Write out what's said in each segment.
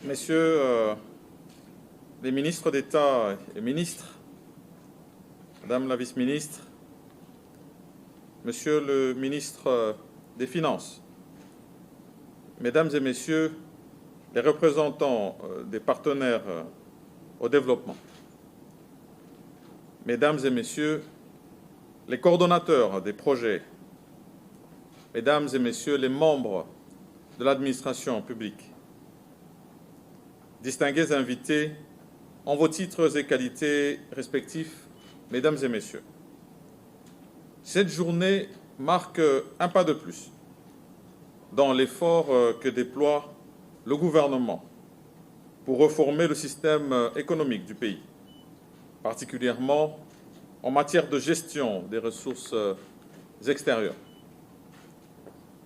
Messieurs les ministres d'État et ministres, Madame la vice-ministre, Monsieur le ministre des Finances, Mesdames et Messieurs les représentants des partenaires au développement, Mesdames et Messieurs les coordonnateurs des projets, Mesdames et Messieurs les membres de l'administration publique, distingués invités en vos titres et qualités respectifs, Mesdames et Messieurs. Cette journée marque un pas de plus dans l'effort que déploie le gouvernement pour reformer le système économique du pays, particulièrement en matière de gestion des ressources extérieures.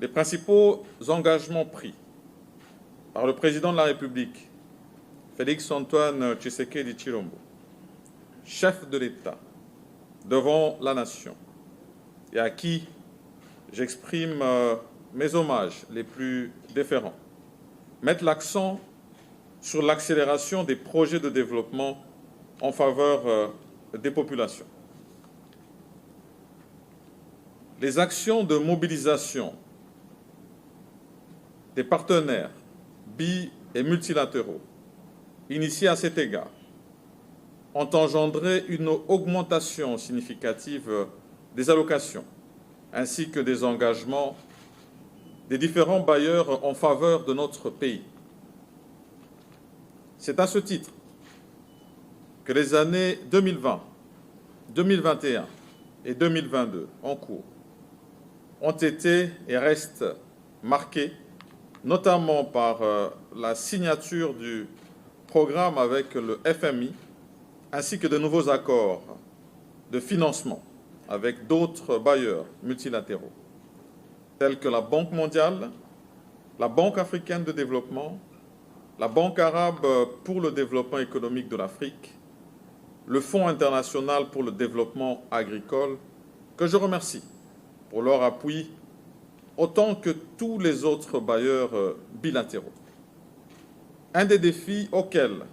Les principaux engagements pris par le président de la République, Félix-Antoine Tshisekedi Tshilombo, chef de l'État devant la nation, et à qui j'exprime mes hommages les plus déférents, mettent l'accent sur l'accélération des projets de développement en faveur des populations. Les actions de mobilisation des partenaires bi- et multilatéraux initiées à cet égard ont engendré une augmentation significative des allocations ainsi que des engagements des différents bailleurs en faveur de notre pays. C'est à ce titre que les années 2020, 2021 et 2022 en cours ont été et restent marquées notamment par la signature du programme avec le FMI ainsi que de nouveaux accords de financement avec d'autres bailleurs multilatéraux tels que la Banque mondiale, la Banque africaine de développement, la Banque arabe pour le développement économique de l'Afrique, le Fonds international pour le développement agricole, que je remercie pour leur appui, autant que tous les autres bailleurs bilatéraux. Un des défis auxquels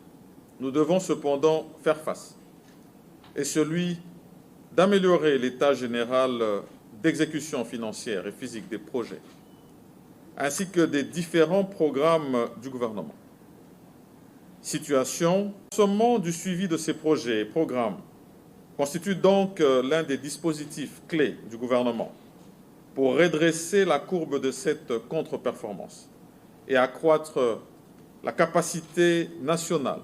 nous devons cependant faire face est celui d'améliorer l'état général d'exécution financière et physique des projets, ainsi que des différents programmes du gouvernement. Situation, du suivi de ces projets et programmes constitue donc l'un des dispositifs clés du gouvernement pour redresser la courbe de cette contre-performance et accroître la capacité nationale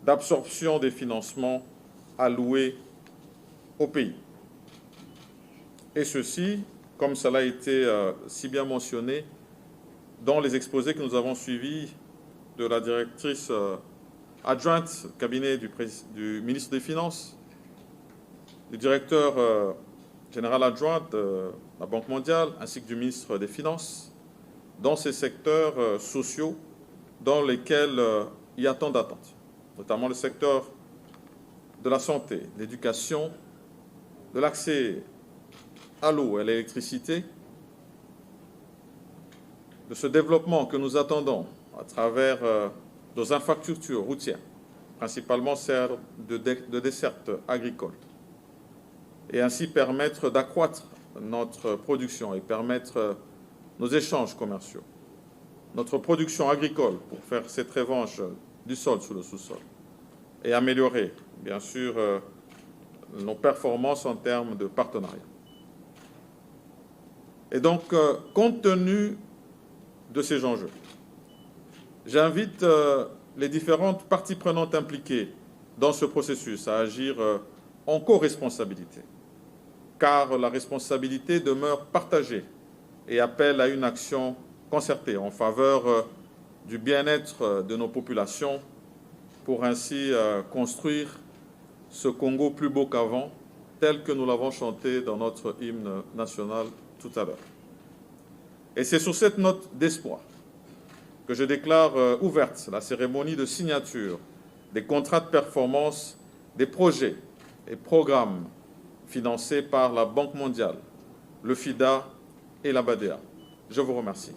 d'absorption des financements alloués au pays. Et ceci, comme cela a été si bien mentionné dans les exposés que nous avons suivis de la directrice adjointe du cabinet du ministre des Finances, du directeur général adjoint de la Banque mondiale, ainsi que du ministre des Finances, dans ces secteurs sociaux dans lesquels il y a tant d'attentes, notamment le secteur de la santé, de l'éducation, de l'accès à l'eau et à l'électricité, de ce développement que nous attendons à travers nos infrastructures routières, principalement celles de desserte agricole, et ainsi permettre d'accroître notre production et permettre nos échanges commerciaux, notre production agricole pour faire cette revanche du sol sous le sous-sol, et améliorer, bien sûr, nos performances en termes de partenariat. Et donc, compte tenu de ces enjeux, j'invite les différentes parties prenantes impliquées dans ce processus à agir en co-responsabilité, car la responsabilité demeure partagée et appelle à une action concertée en faveur du bien-être de nos populations pour ainsi construire ce Congo plus beau qu'avant, tel que nous l'avons chanté dans notre hymne national tout à l'heure. Et c'est sur cette note d'espoir que je déclare ouverte la cérémonie de signature des contrats de performance des projets et programmes financés par la Banque mondiale, le FIDA et la BADEA. Je vous remercie.